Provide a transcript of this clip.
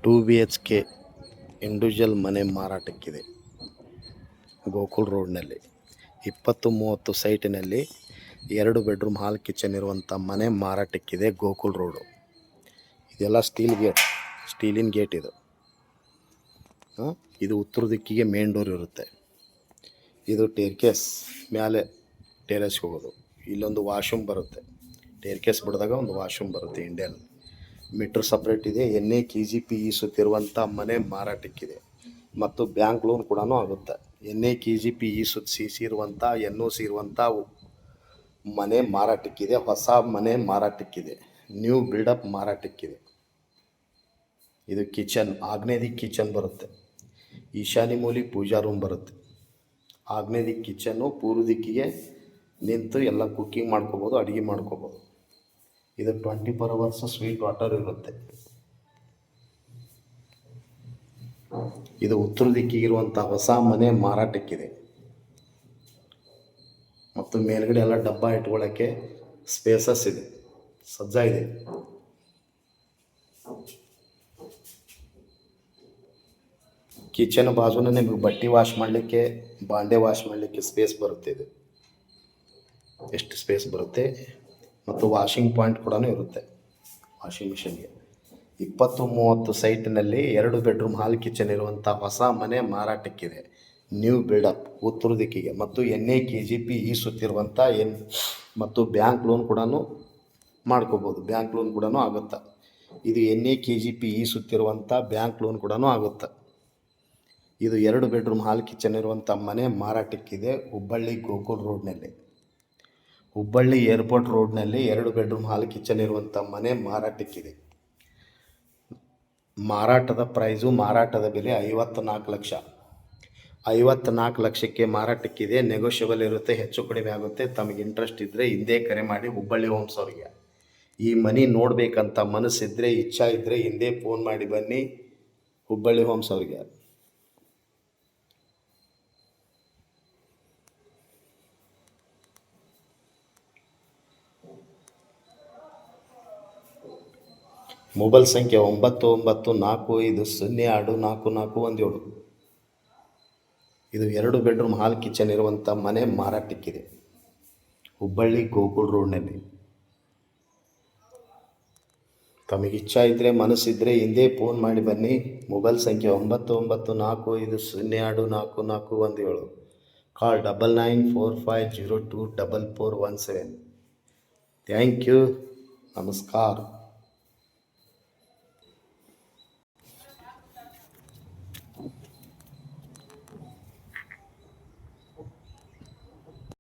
2 BHK individual ಮನೆ ಮಾರಾಟಕ್ಕಿದೆ. Gokul ರೋಡ್ನಲ್ಲಿ 20-30 ಸೈಟಿನಲ್ಲಿ 2 bedroom hall kitchen ಇರುವಂಥ ಮನೆ ಮಾರಾಟಕ್ಕಿದೆ. ಗೋಕುಲ್ ರೋಡು. ಇದೆಲ್ಲ ಸ್ಟೀಲಿನ ಗೇಟ್ ಇದು. ಇದು ಉತ್ತರ ದಿಕ್ಕಿಗೆ ಮೇನ್ ಡೋರ್ ಇರುತ್ತೆ. ಇದು ಟೇರ್ಕೇಸ್ ಮೇಲೆ ಟೆರೇಸ್ಗೆ ಹೋಗೋದು. ಇಲ್ಲೊಂದು ವಾಶ್ರೂಮ್ ಬರುತ್ತೆ. ಟೇರ್ಕೇಸ್ ಬಿಡಿದಾಗ ಒಂದು ವಾಶ್ರೂಮ್ ಬರುತ್ತೆ. ಇಂಡಿಯನ್ ಮೀಟ್ರ್ ಸಪ್ರೇಟ್ ಇದೆ. NA-KGP ಸುತ್ತಿರುವಂಥ ಮನೆ ಮಾರಾಟಕ್ಕಿದೆ ಮತ್ತು ಬ್ಯಾಂಕ್ ಲೋನ್ ಕೂಡ ಆಗುತ್ತೆ. NA-KGP ಸುತ್ತ CC ಇರುವಂಥ NOC ಇರುವಂಥ ಮನೆ ಮಾರಾಟಕ್ಕಿದೆ. ಹೊಸ ಮನೆ ಮಾರಾಟಕ್ಕಿದೆ. New build up ಮಾರಾಟಕ್ಕಿದೆ. ಇದು ಕಿಚನ್, ಆಗ್ನೇಯ ದಿಕ್ಕು ಕಿಚನ್ ಬರುತ್ತೆ. ಈಶಾನ್ಯ ಮೂಲೆ ಪೂಜಾ ರೂಮ್ ಬರುತ್ತೆ. ಆಗ್ನೇಯ ದಿಕ್ಕು ಕಿಚನ್ನು, ಪೂರ್ವ ದಿಕ್ಕಿಗೆ ನಿಂತು ಎಲ್ಲ ಕುಕ್ಕಿಂಗ್ ಮಾಡ್ಕೋಬೋದು, ಅಡುಗೆ ಮಾಡ್ಕೋಬೋದು. ಇದು 24 hours ಸ್ವೀಟ್ ವಾಟರ್ ಇರುತ್ತೆ. ಇದು ಉತ್ತರ ದಿಕ್ಕಿಗಿರುವಂಥ ಹೊಸ ಮನೆ ಮಾರಾಟಕ್ಕಿದೆ ಮತ್ತು ಮೇಲ್ಗಡೆ ಎಲ್ಲ ಡಬ್ಬ ಇಟ್ಕೊಳ್ಳೋಕ್ಕೆ ಸ್ಪೇಸಸ್ ಇದೆ, ಸಜ್ಜಾ ಇದೆ. ಕಿಚನ್ ಬಾಜುನೇ ನಿಮಗೆ ಬಟ್ಟೆ ವಾಶ್ ಮಾಡಲಿಕ್ಕೆ, ಬಾಂಡೆ ವಾಶ್ ಮಾಡಲಿಕ್ಕೆ ಸ್ಪೇಸ್ ಬರುತ್ತೆ. ಇದು ಎಷ್ಟು ಸ್ಪೇಸ್ ಬರುತ್ತೆ ಮತ್ತು ವಾಷಿಂಗ್ ಪಾಯಿಂಟ್ ಕೂಡ ಇರುತ್ತೆ. ವಾಷಿಂಗ್ ಮಿಷನ್ಗೆ 20-30 ಸೈಟಿನಲ್ಲಿ 2 ಬೆಡ್ರೂಮ್ ಹಾಲ್ ಕಿಚನ್ ಇರುವಂಥ ಹೊಸ ಮನೆ ಮಾರಾಟಕ್ಕಿದೆ. ನ್ಯೂ ಬಿಲ್ಡಪ್ ಉತ್ತರ ದಿಕ್ಕಿಗೆ ಮತ್ತು NA-KGP ಸುತ್ತಿರುವಂಥ ಮತ್ತು ಬ್ಯಾಂಕ್ ಲೋನ್ ಕೂಡ ಮಾಡ್ಕೋಬೋದು. ಬ್ಯಾಂಕ್ ಲೋನ್ ಕೂಡ ಆಗುತ್ತೆ. ಇದು NA-KGP ಸುತ್ತಿರುವಂಥ ಬ್ಯಾಂಕ್ ಲೋನ್ ಕೂಡ ಆಗುತ್ತೆ. ಇದು 2 ಬೆಡ್ರೂಮ್ ಹಾಲ್ ಕಿಚನ್ ಇರುವಂಥ ಮನೆ ಮಾರಾಟಕ್ಕಿದೆ. ಹುಬ್ಬಳ್ಳಿ ಗೋಕುಲ್ ರೋಡ್ನಲ್ಲಿ, ಹುಬ್ಬಳ್ಳಿ ಏರ್ಪೋರ್ಟ್ ರೋಡ್ನಲ್ಲಿ 2 ಬೆಡ್ರೂಮ್ ಹಾಲ್ ಕಿಚನ್ ಇರುವಂಥ ಮನೆ ಮಾರಾಟಕ್ಕಿದೆ. ಮಾರಾಟದ ಪ್ರೈಸು, ಮಾರಾಟದ ಬೆಲೆ 54 ಲಕ್ಷ. 54 ಲಕ್ಷಕ್ಕೆ ಮಾರಾಟಕ್ಕಿದೆ. ನೆಗೋಷಿಯಬಲ್ ಇರುತ್ತೆ, ಹೆಚ್ಚು ಕಡಿಮೆ ಆಗುತ್ತೆ. ತಮಗೆ ಇಂಟ್ರೆಸ್ಟ್ ಇದ್ದರೆ ಹಿಂದೆ ಕರೆ ಮಾಡಿ ಹುಬ್ಬಳ್ಳಿ ಹೋಮ್ಸ್ ಅವ್ರಿಗೆ. ಈ ಮನೆ ನೋಡಬೇಕಂತ ಮನಸ್ಸಿದ್ರೆ, ಇಚ್ಛಾ ಇದ್ದರೆ ಹಿಂದೆ ಫೋನ್ ಮಾಡಿ ಬನ್ನಿ ಹುಬ್ಬಳ್ಳಿ ಹೋಮ್ಸ್ ಅವ್ರಿಗೆ. ಮೊಬೈಲ್ ಸಂಖ್ಯೆ 9945024417. ಇದು 2 ಬೆಡ್ರೂಮ್ ಹಾಲ್ ಕಿಚನ್ ಇರುವಂಥ ಮನೆ ಮಾರಾಟಕ್ಕಿದೆ. ಹುಬ್ಬಳ್ಳಿ ಗೋಕುಲ್ ರೋಡ್ನಲ್ಲಿ. ತಮಗೆ ಇಚ್ಛಾ ಇದ್ದರೆ, ಮನಸ್ಸಿದ್ರೆ ಹಿಂದೆ ಫೋನ್ ಮಾಡಿ ಬನ್ನಿ. ಮೊಬೈಲ್ ಸಂಖ್ಯೆ 9945024417. ಕಾಲ್ 9945024417. Thank you. ನಮಸ್ಕಾರ.